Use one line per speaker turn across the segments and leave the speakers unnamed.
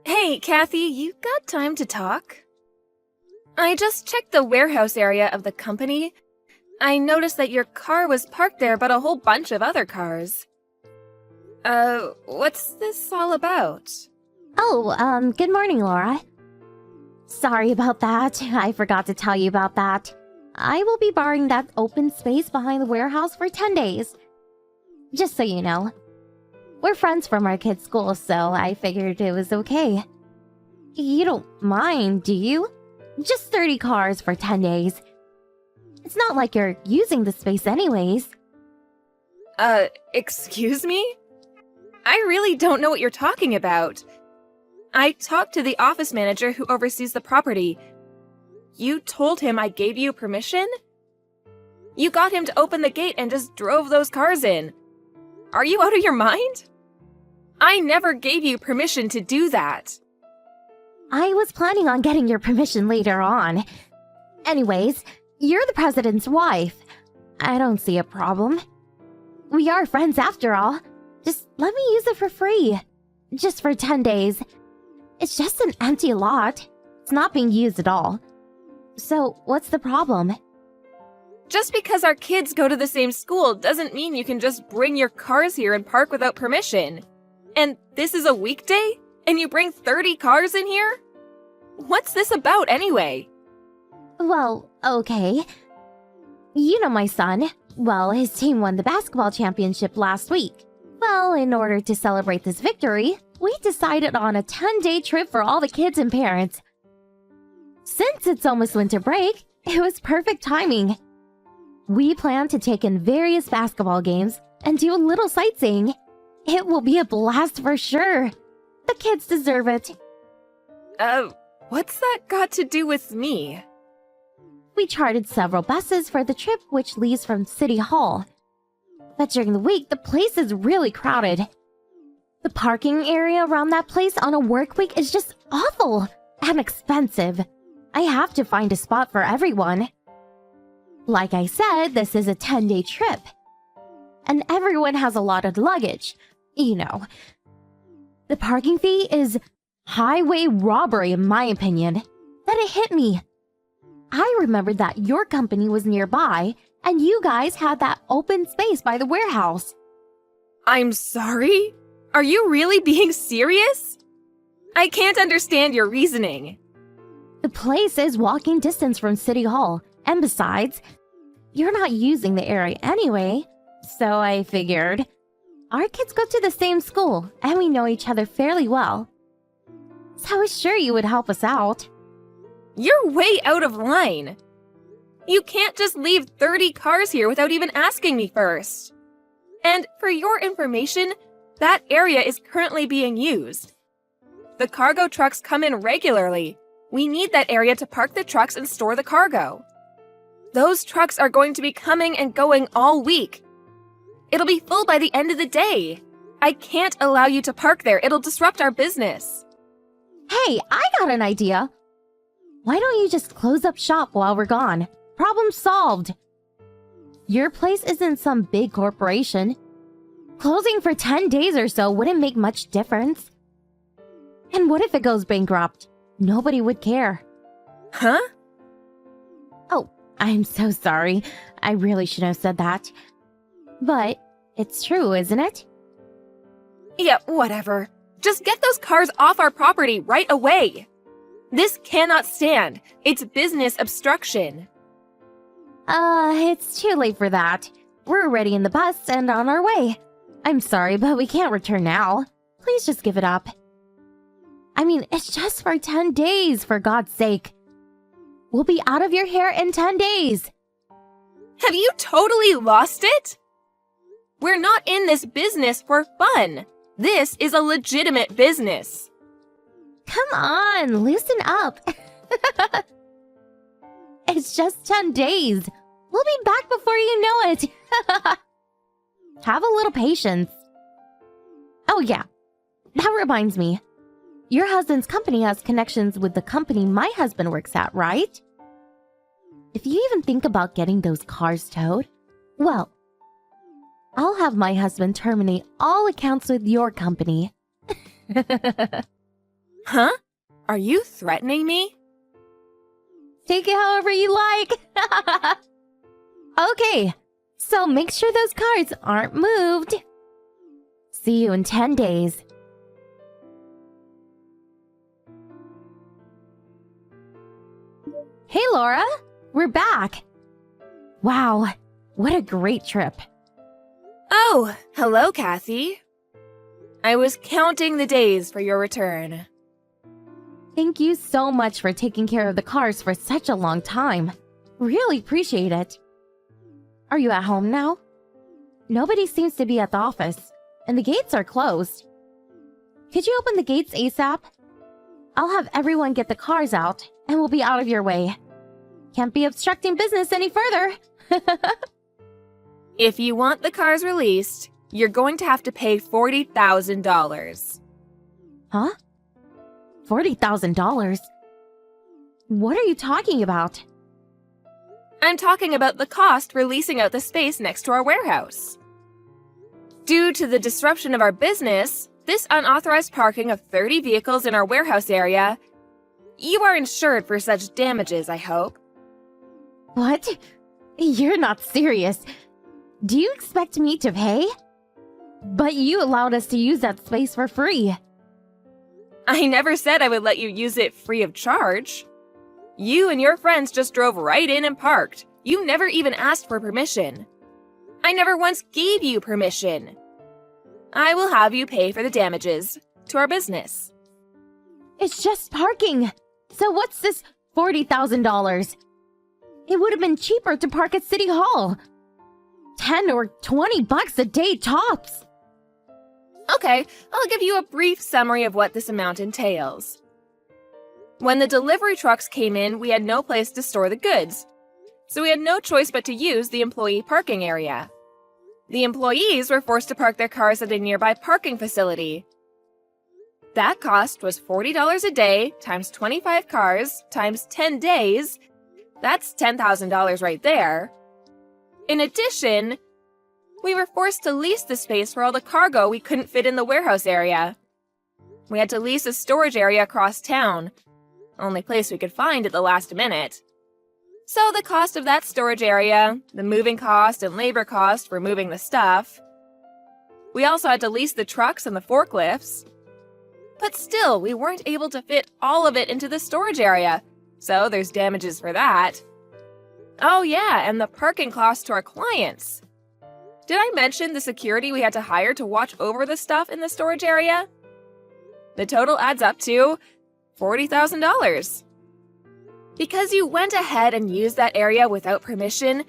Hey, Kathy, you got time to talk? I just checked the warehouse area of the company. I noticed that your car was parked there, but a whole bunch of other cars. What's this all about?
Good morning, Laura. Sorry about that. I forgot to tell you about that. I will be borrowing that open space behind the warehouse for 10 days. Just so you know. We're friends from our kids' school, so I figured it was okay. You don't mind, do you? Just 30 cars for 10 days. It's not like you're using the space anyways.
Excuse me? I really don't know what you're talking about. I talked to the office manager who oversees the property. You told him I gave you permission? You got him to open the gate and just drove those cars in. Are you out of your mind? I never gave you permission to do that.
I was planning on getting your permission later on. Anyways, you're the president's wife. I don't see a problem. We are friends after all. Just let me use it for free. Just for 10 days. It's just an empty lot. It's not being used at all. So, what's the problem?
Just because our kids go to the same school doesn't mean you can just bring your cars here and park without permission. And this is a weekday? And you bring 30 cars in here? What's this about anyway?
Well, okay. You know my son. Well, his team won the basketball championship last week. Well, in order to celebrate this victory, we decided on a 10-day trip for all the kids and parents. Since it's almost winter break, it was perfect timing. We plan to take in various basketball games and do a little sightseeing. It will be a blast for sure. The kids deserve it.
What's that got to do with me?
We chartered several buses for the trip, which leaves from City Hall. But during the week, the place is really crowded. The parking area around that place on a work week is just awful and expensive. I have to find a spot for everyone. Like I said, this is a 10-day trip. And everyone has a lot of luggage. You know. The parking fee is highway robbery in my opinion. Then it hit me. I remembered that your company was nearby and you guys had that open space by the warehouse.
I'm sorry? Are you really being serious? I can't understand your reasoning.
The place is walking distance from City Hall, and besides, you're not using the area anyway, so I figured. Our kids go to the same school, and we know each other fairly well. So I was sure you would help us out.
You're way out of line. You can't just leave 30 cars here without even asking me first. And for your information, that area is currently being used. The cargo trucks come in regularly. We need that area to park the trucks and store the cargo. Those trucks are going to be coming and going all week. It'll be full by the end of the day. I can't allow you to park there. It'll disrupt our business.
Hey, I got an idea. Why don't you just close up shop while we're gone? Problem solved. Your place isn't some big corporation. Closing for 10 days or so wouldn't make much difference. And what if it goes bankrupt? Nobody would care.
Huh?
Oh, I'm so sorry. I really should have said that. But it's true, isn't it?
Yeah, whatever. Just get those cars off our property right away. This cannot stand. It's business obstruction.
It's too late for that. We're already in the bus and on our way. I'm sorry, but we can't return now. Please just give it up. I mean, it's just for 10 days, for God's sake. We'll be out of your hair in 10 days.
Have you totally lost it? We're not in this business for fun. This is a legitimate business.
Come on, loosen up. It's just 10 days. We'll be back before you know it. Have a little patience. Oh yeah, that reminds me. Your husband's company has connections with the company my husband works at, right? If you even think about getting those cars towed, well, I'll have my husband terminate all accounts with your company.
Huh? Are you threatening me?
Take it however you like. Okay, so make sure those cars aren't moved. See you in 10 days. Hey, Laura. We're back. Wow, what a great trip.
Oh, hello, Kathy. I was counting the days for your return.
Thank you so much for taking care of the cars for such a long time. Really appreciate it. Are you at home now? Nobody seems to be at the office, and the gates are closed. Could you open the gates ASAP? I'll have everyone get the cars out, and we'll be out of your way. Can't be obstructing business any further.
If you want the cars released, you're going to have to pay $40,000.
Huh? $40,000? What are you talking about?
I'm talking about the cost for leasing out the space next to our warehouse. Due to the disruption of our business, this unauthorized parking of 30 vehicles in our warehouse area, you are insured for such damages, I hope.
What? You're not serious. Do you expect me to pay? But you allowed us to use that space for free.
I never said I would let you use it free of charge. You and your friends just drove right in and parked. You never even asked for permission. I never once gave you permission. I will have you pay for the damages to our business.
It's just parking. So what's this $40,000? It would have been cheaper to park at City Hall. 10 or 20 bucks a day tops.
Okay, I'll give you a brief summary of what this amount entails. When the delivery trucks came in, we had no place to store the goods, so we had no choice but to use the employee parking area. The employees were forced to park their cars at a nearby parking facility. That cost was $40 a day times 25 cars times 10 days. That's $10,000 right there. In addition, we were forced to lease the space for all the cargo we couldn't fit in the warehouse area. We had to lease a storage area across town, only place we could find at the last minute. So the cost of that storage area, the moving cost and labor cost for moving the stuff. We also had to lease the trucks and the forklifts. But still, we weren't able to fit all of it into the storage area, so there's damages for that. Oh yeah, and the parking costs to our clients. Did I mention the security we had to hire to watch over the stuff in the storage area? The total adds up to $40,000. Because you went ahead and used that area without permission,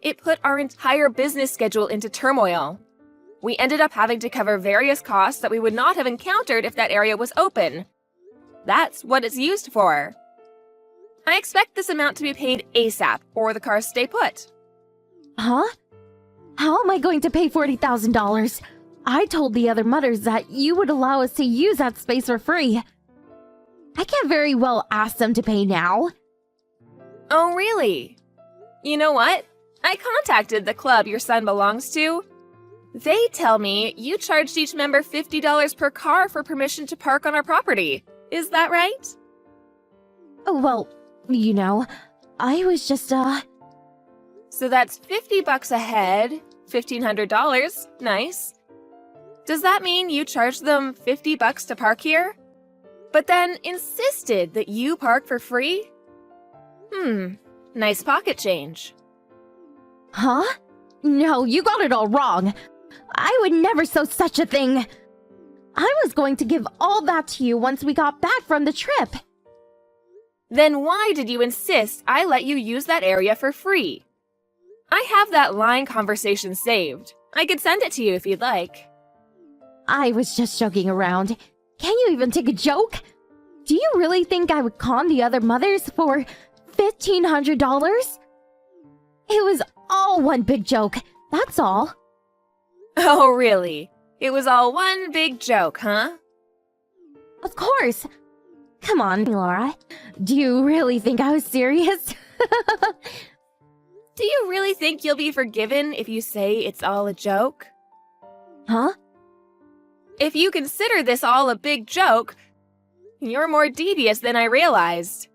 it put our entire business schedule into turmoil. We ended up having to cover various costs that we would not have encountered if that area was open. That's what it's used for. I expect this amount to be paid ASAP, or the cars stay put.
Huh? How am I going to pay $40,000? I told the other mothers that you would allow us to use that space for free. I can't very well ask them to pay now.
Oh, really? You know what? I contacted the club your son belongs to. They tell me you charged each member $50 per car for permission to park on our property. Is that right?
Oh, well, you know, I was just,
So that's $50 a head, $1,500. Nice. Does that mean you charged them $50 to park here? But then insisted that you park for free? Nice pocket change.
Huh? No, you got it all wrong. I would never sow such a thing. I was going to give all that to you once we got back from the trip.
Then why did you insist I let you use that area for free? I have that line conversation saved. I could send it to you if you'd like.
I was just joking around. Can you even take a joke? Do you really think I would con the other mothers for $1,500? It was all one big joke, that's all.
Oh, really? It was all one big joke, huh?
Of course. Come on, Laura. Do you really think I was serious?
Do you really think you'll be forgiven if you say it's all a joke?
Huh?
If you consider this all a big joke, You're more devious than I realized.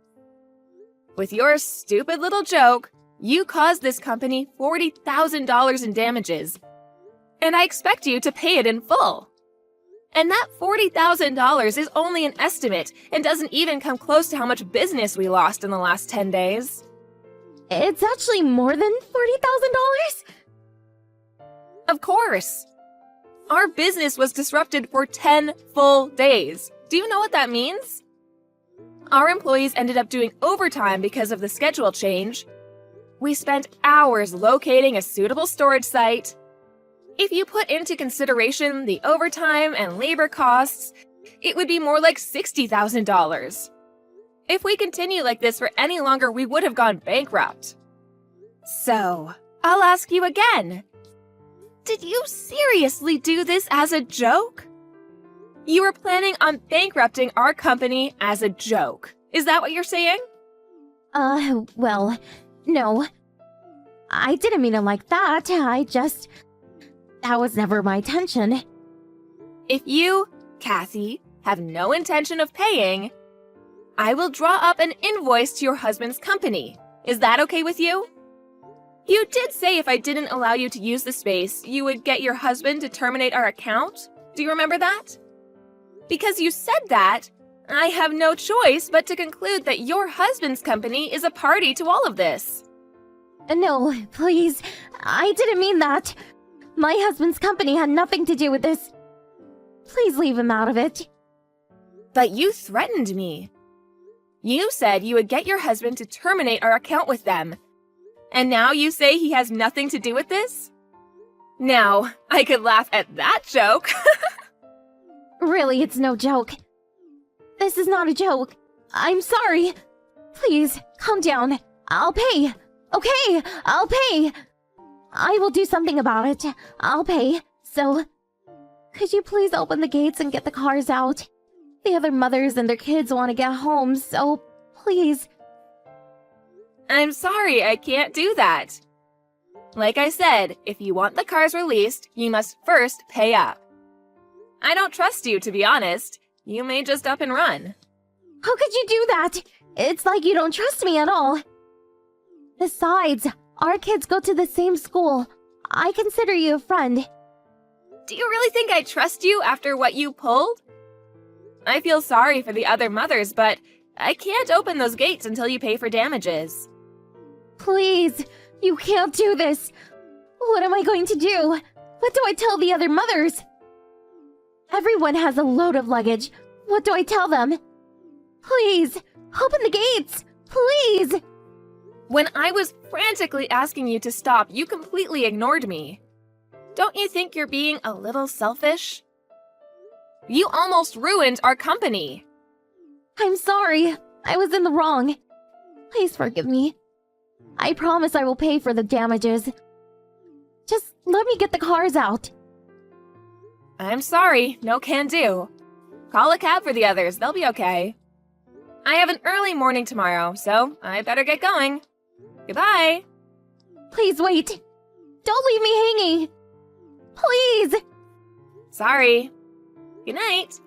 With your stupid little joke, you caused this company $40,000 in damages, and I expect you to pay it in full. And that $40,000 is only an estimate and doesn't even come close to how much business we lost in the last 10 days.
It's actually more than $40,000?
Of course. Our business was disrupted for 10 full days. Do you know what that means? Our employees ended up doing overtime because of the schedule change. We spent hours locating a suitable storage site. If you put into consideration the overtime and labor costs, it would be more like $60,000. If we continue like this for any longer, we would have gone bankrupt. So, I'll ask you again. Did you seriously do this as a joke? You were planning on bankrupting our company as a joke. Is that what you're saying?
Well, no. I didn't mean it like that. That was never my intention.
If you, Kathy, have no intention of paying, I will draw up an invoice to your husband's company. Is that okay with you? You did say if I didn't allow you to use the space, you would get your husband to terminate our account. Do you remember that? Because you said that, I have no choice but to conclude that your husband's company is a party to all of this.
No, please. I didn't mean that. My husband's company had nothing to do with this. Please leave him out of it.
But you threatened me. You said you would get your husband to terminate our account with them. And now you say he has nothing to do with this? Now, I could laugh at that joke.
Really, it's no joke. This is not a joke. I'm sorry. Please, calm down. I'll pay. Okay, I'll pay. I will do something about it. I'll pay. So, could you please open the gates and get the cars out? The other mothers and their kids want to get home, so please.
I'm sorry, I can't do that. Like I said, if you want the cars released, you must first pay up. I don't trust you, to be honest. You may just up and run.
How could you do that? It's like you don't trust me at all. Besides, our kids go to the same school. I consider you a friend.
Do you really think I trust you after what you pulled? I feel sorry for the other mothers, but I can't open those gates until you pay for damages.
Please, you can't do this. What am I going to do? What do I tell the other mothers? Everyone has a load of luggage. What do I tell them? Please, open the gates! Please!
When I was frantically asking you to stop, you completely ignored me. Don't you think you're being a little selfish? You almost ruined our company.
I'm sorry. I was in the wrong. Please forgive me. I promise I will pay for the damages. Just let me get the cars out.
I'm sorry, no can do. Call a cab for the others, they'll be okay. I have an early morning tomorrow, so I better get going. Goodbye.
Please wait. Don't leave me hanging. Please.
Sorry. Good night.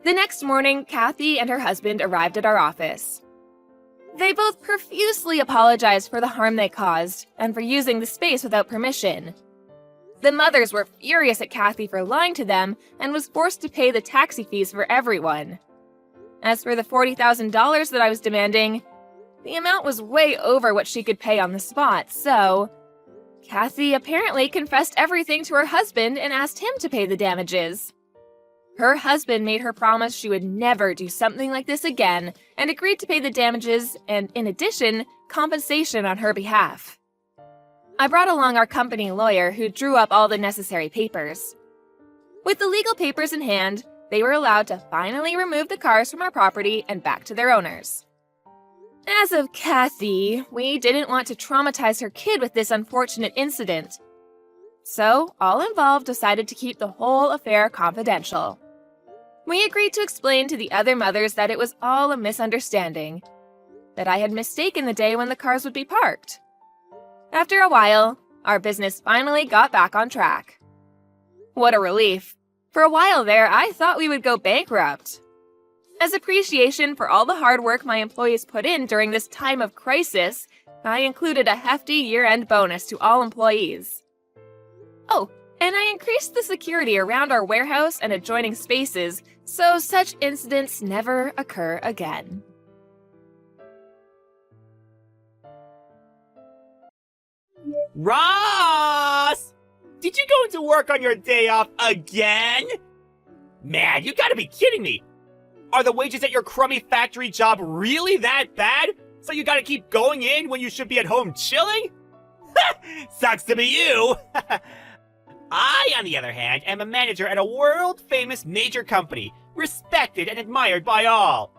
The next morning, Kathy and her husband arrived at our office. They both profusely apologized for the harm they caused and for using the space without permission. The mothers were furious at Kathy for lying to them and was forced to pay the taxi fees for everyone. As for the $40,000 that I was demanding, the amount was way over what she could pay on the spot, so Kathy apparently confessed everything to her husband and asked him to pay the damages. Her husband made her promise she would never do something like this again and agreed to pay the damages and, in addition, compensation on her behalf. I brought along our company lawyer who drew up all the necessary papers. With the legal papers in hand, they were allowed to finally remove the cars from our property and back to their owners. As of Kathy, we didn't want to traumatize her kid with this unfortunate incident. So, all involved decided to keep the whole affair confidential. We agreed to explain to the other mothers that it was all a misunderstanding, that I had mistaken the day when the cars would be parked. After a while, our business finally got back on track. What a relief. For a while there, I thought we would go bankrupt. As appreciation for all the hard work my employees put in during this time of crisis, I included a hefty year-end bonus to all employees. Oh, and I increased the security around our warehouse and adjoining spaces so such incidents never occur again.
Ross! Did you go into work on your day off again? Man, you gotta be kidding me! Are the wages at your crummy factory job really that bad? So you gotta keep going in when you should be at home chilling? Sucks to be you! I, on the other hand, am a manager at a world-famous major company, respected and admired by all.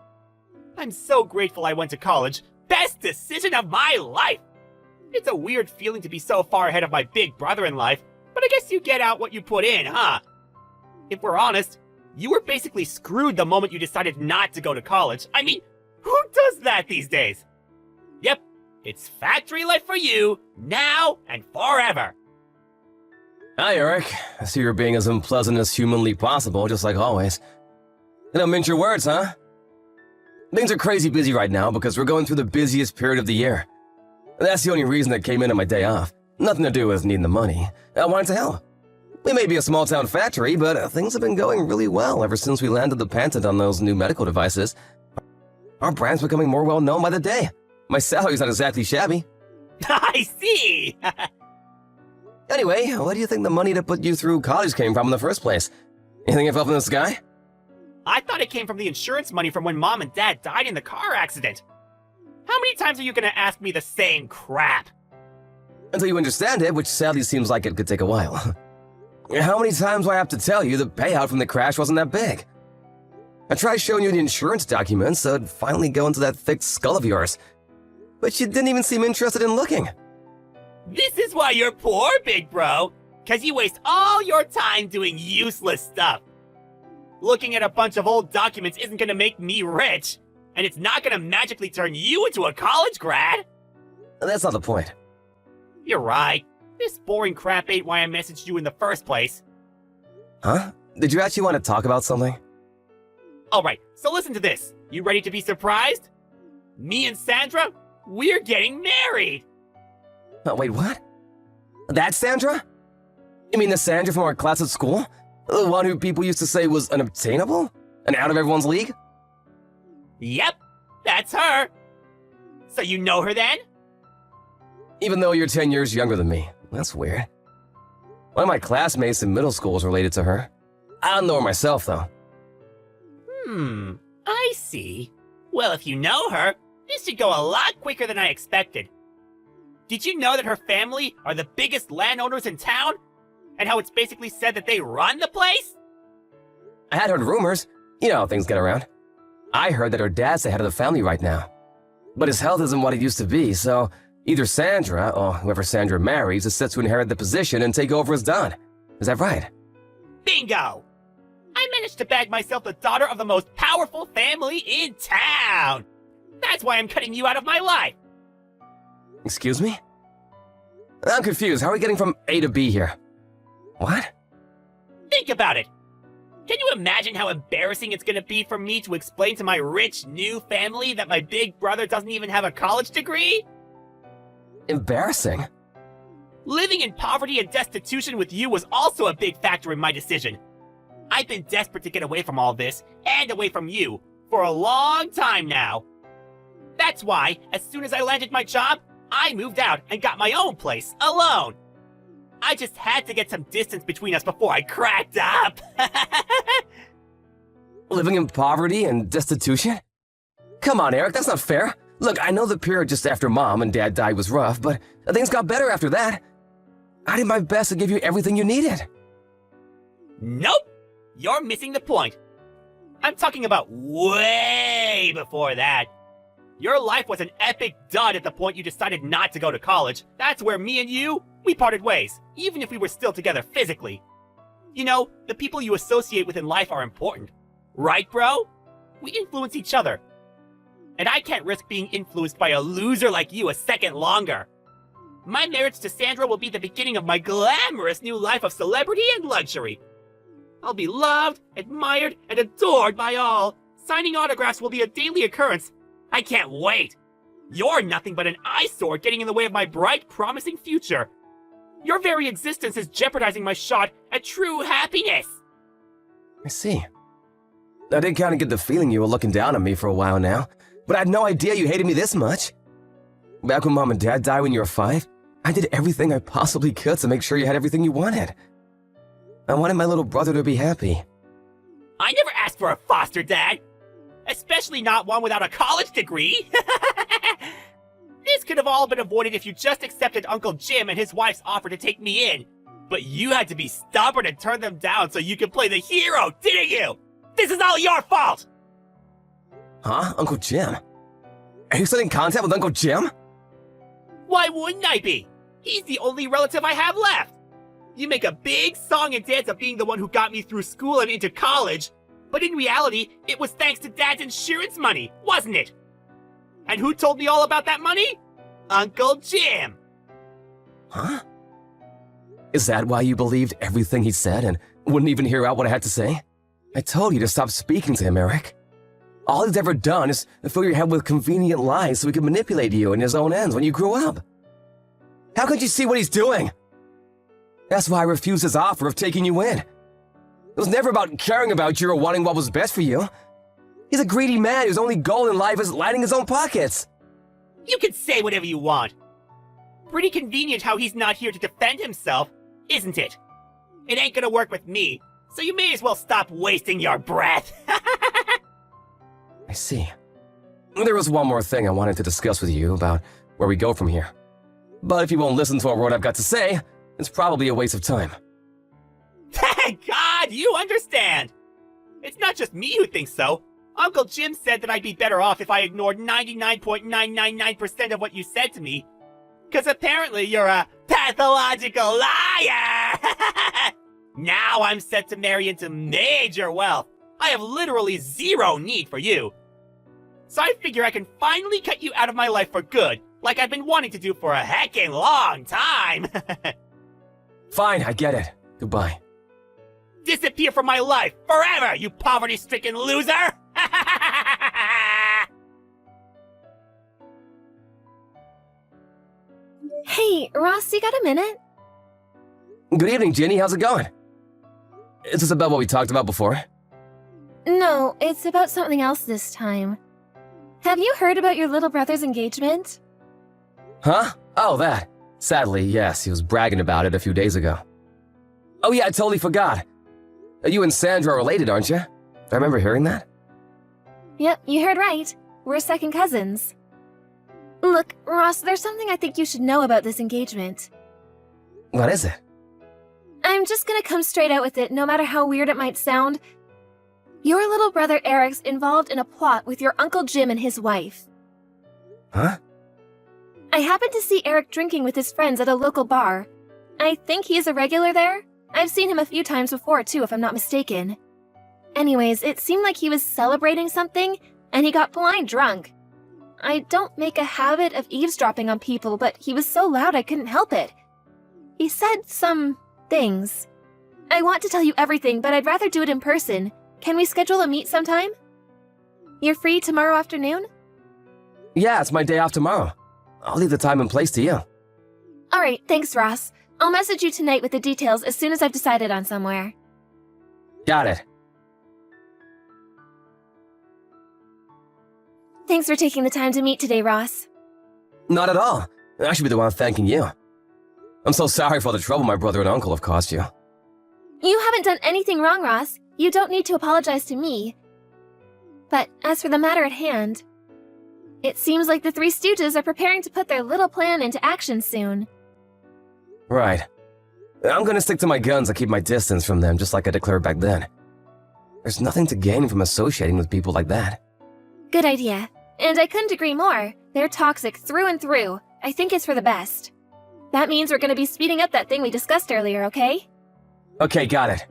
I'm so grateful I went to college. Best decision of my life! It's a weird feeling to be so far ahead of my big brother in life, but I guess you get out what you put in, huh? If we're honest, you were basically screwed the moment you decided not to go to college. I mean, who does that these days? Yep, it's factory life for you, now and forever.
Hi, Eric. I see you're being as unpleasant as humanly possible, just like always. You don't mince your words, huh? Things are crazy busy right now because we're going through the busiest period of the year. That's the only reason I came in on my day off. Nothing to do with needing the money. I wanted to help. We may be a small-town factory, but things have been going really well ever since we landed the patent on those new medical devices. Our brand's becoming more well-known by the day. My salary's not exactly shabby.
I see!
Anyway, where do you think the money to put you through college came from in the first place? You think it fell from the sky?
I thought it came from the insurance money from when Mom and Dad died in the car accident. How many times are you gonna ask me the same crap?
Until you understand it, which sadly seems like it could take a while. How many times do I have to tell you the payout from the crash wasn't that big? I tried showing you the insurance documents so it'd finally go into that thick skull of yours. But you didn't even seem interested in looking.
This is why you're poor, big bro. 'Cause you waste all your time doing useless stuff. Looking at a bunch of old documents isn't gonna make me rich. And it's not gonna magically turn you into a college grad.
That's not the point.
You're right. This boring crap ain't why I messaged you in the first place.
Huh? Did you actually want to talk about something?
Alright, so listen to this. You ready to be surprised? Me and Sandra, we're getting married!
Oh, wait, what? That's Sandra? You mean the Sandra from our class at school? The one who people used to say was unobtainable? And out of everyone's league?
Yep, that's her. So you know her then?
Even though you're 10 years younger than me. That's weird. One of my classmates in middle school is related to her. I don't know her myself, though.
I see. Well, if you know her, this should go a lot quicker than I expected. Did you know that her family are the biggest landowners in town? And how it's basically said that they run the place?
I had heard rumors. You know how things get around. I heard that her dad's the head of the family right now. But his health isn't what it used to be, so either Sandra, or whoever Sandra marries, is set to inherit the position and take over as Don. Is that right?
Bingo! I managed to bag myself the daughter of the most powerful family in town! That's why I'm cutting you out of my life!
Excuse me? I'm confused. How are we getting from A to B here? What?
Think about it! Can you imagine how embarrassing it's gonna be for me to explain to my rich new family that my big brother doesn't even have a college degree?
Embarrassing?
Living in poverty and destitution with you was also a big factor in my decision. I've been desperate to get away from all this, and away from you, for a long time now. That's why, as soon as I landed my job, I moved out and got my own place, alone. I just had to get some distance between us before I cracked up.
Living in poverty and destitution? Come on, Eric, that's not fair. Look, I know the period just after Mom and Dad died was rough, but things got better after that. I did my best to give you everything you needed.
Nope! You're missing the point. I'm talking about way before that. Your life was an epic dud at the point you decided not to go to college. That's where me and you, we parted ways, even if we were still together physically. You know, the people you associate with in life are important. Right, bro? We influence each other. And I can't risk being influenced by a loser like you a second longer. My marriage to Sandra will be the beginning of my glamorous new life of celebrity and luxury. I'll be loved, admired, and adored by all. Signing autographs will be a daily occurrence. I can't wait. You're nothing but an eyesore getting in the way of my bright, promising future. Your very existence is jeopardizing my shot at true happiness.
I see. I did kind of get the feeling you were looking down on me for a while now, but I had no idea you hated me this much. Back when Mom and Dad died when you were 5, I did everything I possibly could to make sure you had everything you wanted. I wanted my little brother to be happy.
I never asked for a foster dad. Especially not one without a college degree. This could have all been avoided if you just accepted Uncle Jim and his wife's offer to take me in. But you had to be stubborn and turn them down so you could play the hero, didn't you? This is all your fault!
Huh? Uncle Jim? Are you still in contact with Uncle Jim?
Why wouldn't I be? He's the only relative I have left. You make a big song and dance of being the one who got me through school and into college, but in reality, it was thanks to Dad's insurance money, wasn't it? And who told me all about that money? Uncle Jim!
Huh? Is that why you believed everything he said and wouldn't even hear out what I had to say? I told you to stop speaking to him, Eric. All he's ever done is fill your head with convenient lies so he could manipulate you in his own ends when you grew up. How could you see what he's doing? That's why I refused his offer of taking you in. It was never about caring about you or wanting what was best for you. He's a greedy man whose only goal in life is lining his own pockets.
You can say whatever you want. Pretty convenient how he's not here to defend himself, isn't it? It ain't gonna work with me, so you may as well stop wasting your breath.
I see. There was one more thing I wanted to discuss with you about where we go from here. But if you won't listen to a word I've got to say, it's probably a waste of time.
Thank God you understand! It's not just me who thinks so. Uncle Jim said that I'd be better off if I ignored 99.999% of what you said to me. Cause apparently you're a pathological liar! Now I'm set to marry into major wealth. I have literally zero need for you. So I figure I can finally cut you out of my life for good, like I've been wanting to do for a heckin' long time.
Fine, I get it. Goodbye.
Disappear from my life forever, you poverty-stricken loser!
Hey, Ross, you got a minute?
Good evening, Ginny. How's it going? Is this about what we talked about before?
No, it's about something else this time. Have you heard about your little brother's engagement?
Huh? Oh, that. Sadly, yes, he was bragging about it a few days ago. Oh yeah, I totally forgot. You and Sandra are related, aren't you? I remember hearing that.
Yep, you heard right. We're second cousins. Look, Ross, there's something I think you should know about this engagement.
What is it?
I'm just gonna come straight out with it, no matter how weird it might sound. Your little brother Eric's involved in a plot with your Uncle Jim and his wife.
Huh?
I happened to see Eric drinking with his friends at a local bar. I think he's a regular there. I've seen him a few times before, too, if I'm not mistaken. Anyways, it seemed like he was celebrating something, and he got blind drunk. I don't make a habit of eavesdropping on people, but he was so loud I couldn't help it. He said some things. I want to tell you everything, but I'd rather do it in person. Can we schedule a meet sometime? You're free tomorrow afternoon?
Yeah, it's my day off tomorrow. I'll leave the time and place to you.
Alright, thanks, Ross. I'll message you tonight with the details as soon as I've decided on somewhere.
Got it.
Thanks for taking the time to meet today, Ross.
Not at all. I should be the one thanking you. I'm so sorry for all the trouble my brother and uncle have caused you.
You haven't done anything wrong, Ross. You don't need to apologize to me. But as for the matter at hand, it seems like the Three Stooges are preparing to put their little plan into action soon.
Right. I'm gonna stick to my guns and keep my distance from them just like I declared back then. There's nothing to gain from associating with people like that.
Good idea. And I couldn't agree more. They're toxic through and through. I think it's for the best. That means we're gonna be speeding up that thing we discussed earlier, okay?
Okay, got it.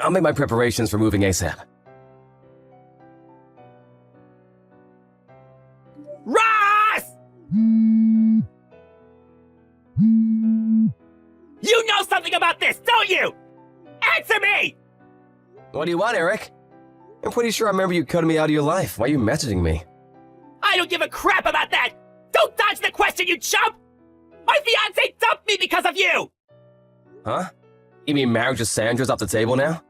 I'll make my preparations for moving ASAP.
Ross! You know something about this, don't you? Answer me!
What do you want, Eric? I'm pretty sure I remember you cutting me out of your life. Why are you messaging me?
I don't give a crap about that! Don't dodge the question, you chump! My fiancé dumped me because of you!
Huh? You mean marriage with Sandra's off the table now?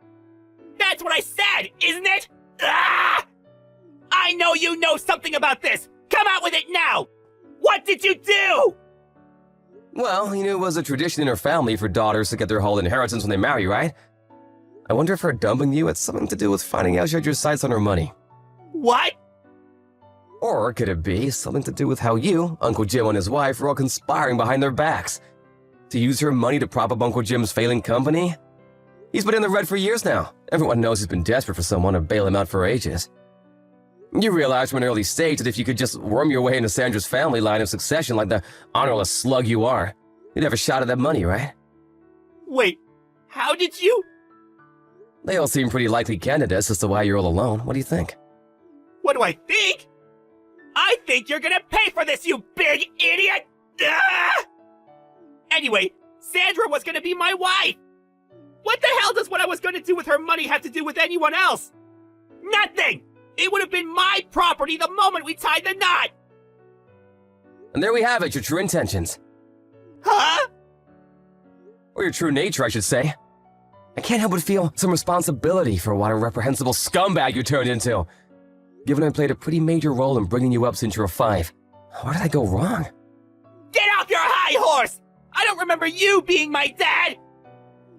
That's what I said, isn't it? Ah! I know you know something about this! Come out with it now! What did you do?
Well, you knew it was a tradition in her family for daughters to get their whole inheritance when they marry, right? I wonder if her dumping you had something to do with finding out she had your sights on her money.
What?
Or could it be something to do with how you, Uncle Jim and his wife were all conspiring behind their backs? To use her money to prop up Uncle Jim's failing company? He's been in the red for years now. Everyone knows he's been desperate for someone to bail him out for ages. You realized from an early stage that if you could just worm your way into Sandra's family line of succession like the honorless slug you are, you'd have a shot at that money, right?
Wait, how did you?
They all seem pretty likely candidates as to why you're all alone. What do you think?
What do I think? I think you're gonna pay for this, you big idiot! Ah! Anyway, Sandra was gonna be my wife! What the hell does what I was gonna do with her money have to do with anyone else? Nothing! It would have been my property the moment we tied the knot!
And there we have it, your true intentions.
Huh?
Or your true nature, I should say. I can't help but feel some responsibility for what a reprehensible scumbag you turned into. Given I played a pretty major role in bringing you up since you were 5, where did I go wrong?
Get off your high horse! I don't remember you being my dad!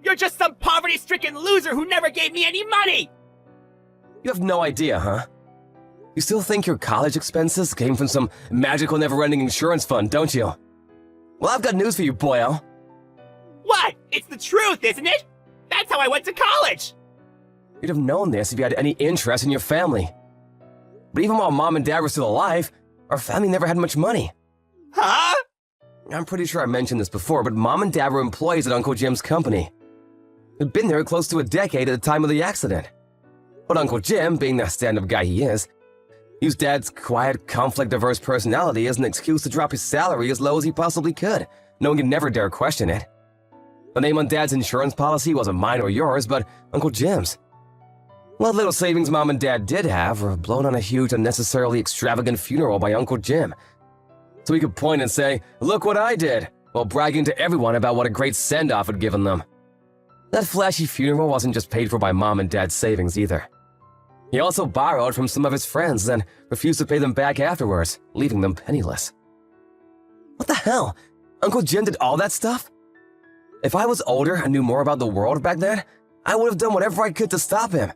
You're just some poverty-stricken loser who never gave me any money!
You have no idea, huh? You still think your college expenses came from some magical never-ending insurance fund, don't you? Well, I've got news for you, boyo.
What? It's the truth, isn't it? That's how I went to college!
You'd have known this if you had any interest in your family. But even while Mom and Dad were still alive, our family never had much money.
Huh?
I'm pretty sure I mentioned this before, but Mom and Dad were employees at Uncle Jim's company. They'd been there close to a decade at the time of the accident. But Uncle Jim, being the stand-up guy he is, used Dad's quiet, conflict-averse personality as an excuse to drop his salary as low as he possibly could. No one could never dare question it. The name on Dad's insurance policy wasn't mine or yours, but Uncle Jim's. What little savings Mom and Dad did have were blown on a huge, unnecessarily extravagant funeral by Uncle Jim. So he could point and say, "Look what I did," while bragging to everyone about what a great send-off had given them. That flashy funeral wasn't just paid for by Mom and Dad's savings either. He also borrowed from some of his friends and refused to pay them back afterwards, leaving them penniless. What the hell? Uncle Jim did all that stuff? If I was older and knew more about the world back then, I would have done whatever I could to stop him.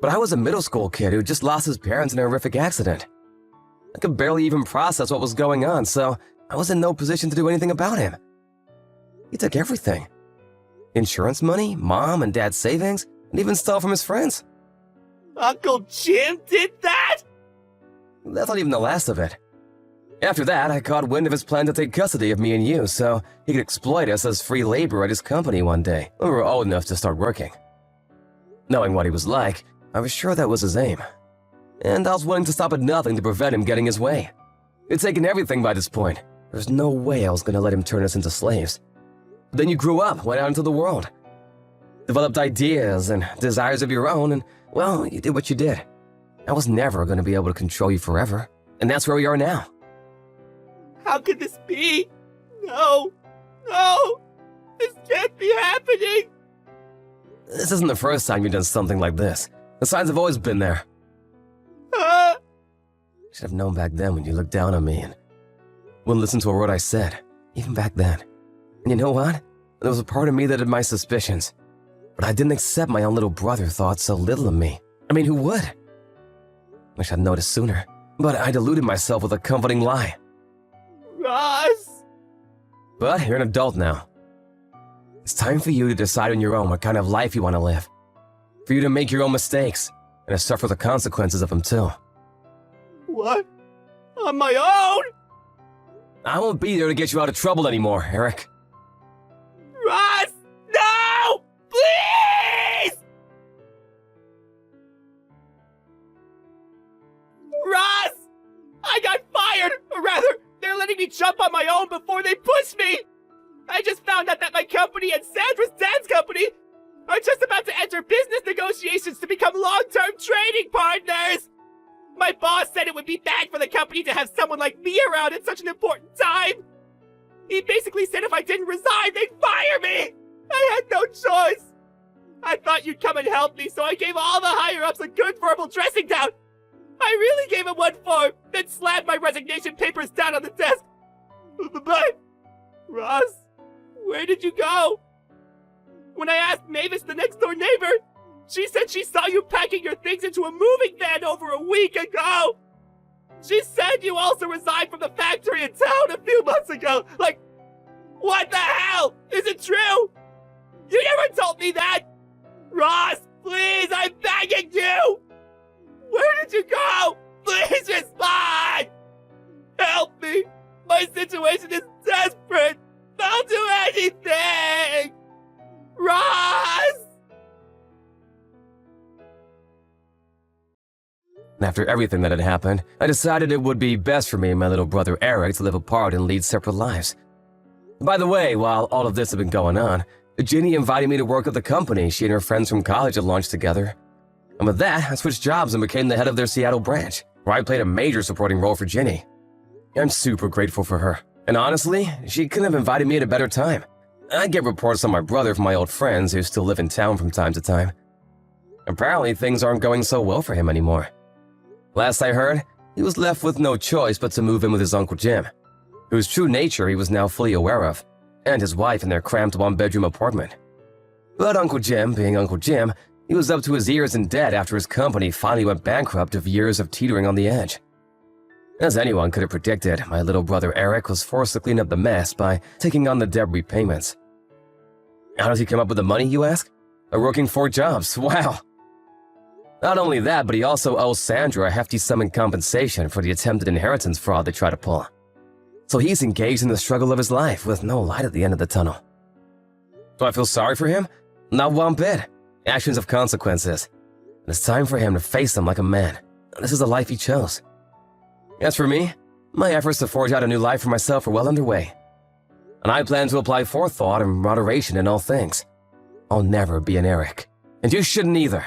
But I was a middle school kid who just lost his parents in a horrific accident. I could barely even process what was going on, so I was in no position to do anything about him. He took everything. Insurance money, Mom and Dad's savings, and even stole from his friends.
Uncle Jim did that?
That's not even the last of it. After that, I caught wind of his plan to take custody of me and you so he could exploit us as free labor at his company one day when we were old enough to start working. Knowing what he was like, I was sure that was his aim. And I was willing to stop at nothing to prevent him getting his way. He'd taken everything by this point. There's no way I was going to let him turn us into slaves. But then you grew up, went out into the world. Developed ideas and desires of your own, and, well, you did what you did. I was never going to be able to control you forever. And that's where we are now.
How could this be? No. No. This can't be happening.
This isn't the first time you've done something like this. The signs have always been there. Should have known back then when you looked down on me and wouldn't listen to a word I said, even back then. And you know what? There was a part of me that had my suspicions. But I didn't accept my own little brother thought so little of me. I mean, who would? Wish I'd noticed sooner. But I deluded myself with a comforting lie.
Ross!
But you're an adult now. It's time for you to decide on your own what kind of life you want to live. For you to make your own mistakes, and to suffer the consequences of them too.
What? On my own?
I won't be there to get you out of trouble anymore, Eric.
Ross! No! Please! Ross! I got fired! Or rather, they're letting me jump on my own before they push me! I just found out that my company and Sandra's dad's company are just about to enter business negotiations negotiations to become long-term trading partners! My boss said it would be bad for the company to have someone like me around at such an important time! He basically said if I didn't resign, they'd fire me! I had no choice! I thought you'd come and help me, so I gave all the higher-ups a good verbal dressing down! I really gave him one form, then slammed my resignation papers down on the desk! But, Ross, where did you go? When I asked Mavis, the next-door neighbor, she said she saw you packing your things into a moving van over a week ago! She said you also resigned from the factory in town a few months ago! Like, what the hell? Is it true? You never told me that! Ross, please, I'm begging you! Where did you go? Please respond! Help me! My situation is desperate! I'll do anything! Ross!
After everything that had happened, I decided it would be best for me and my little brother Eric to live apart and lead separate lives. By the way, while all of this had been going on, Ginny invited me to work at the company she and her friends from college had launched together. And with that, I switched jobs and became the head of their Seattle branch, where I played a major supporting role for Ginny. I'm super grateful for her, and honestly, she couldn't have invited me at a better time. I get reports on my brother from my old friends who still live in town from time to time. Apparently, things aren't going so well for him anymore. Last I heard, he was left with no choice but to move in with his Uncle Jim, whose true nature he was now fully aware of, and his wife in their cramped one-bedroom apartment. But Uncle Jim, being Uncle Jim, he was up to his ears in debt after his company finally went bankrupt of years of teetering on the edge. As anyone could have predicted, my little brother Eric was forced to clean up the mess by taking on the debt repayments. How does he come up with the money, you ask? By working 4 jobs, wow! Not only that, but he also owes Sandra a hefty sum in compensation for the attempted inheritance fraud they tried to pull. So he's engaged in the struggle of his life with no light at the end of the tunnel. Do I feel sorry for him? Not one bit. Actions have consequences. And it's time for him to face them like a man. This is the life he chose. As for me, my efforts to forge out a new life for myself are well underway. And I plan to apply forethought and moderation in all things. I'll never be an Eric. And you shouldn't either.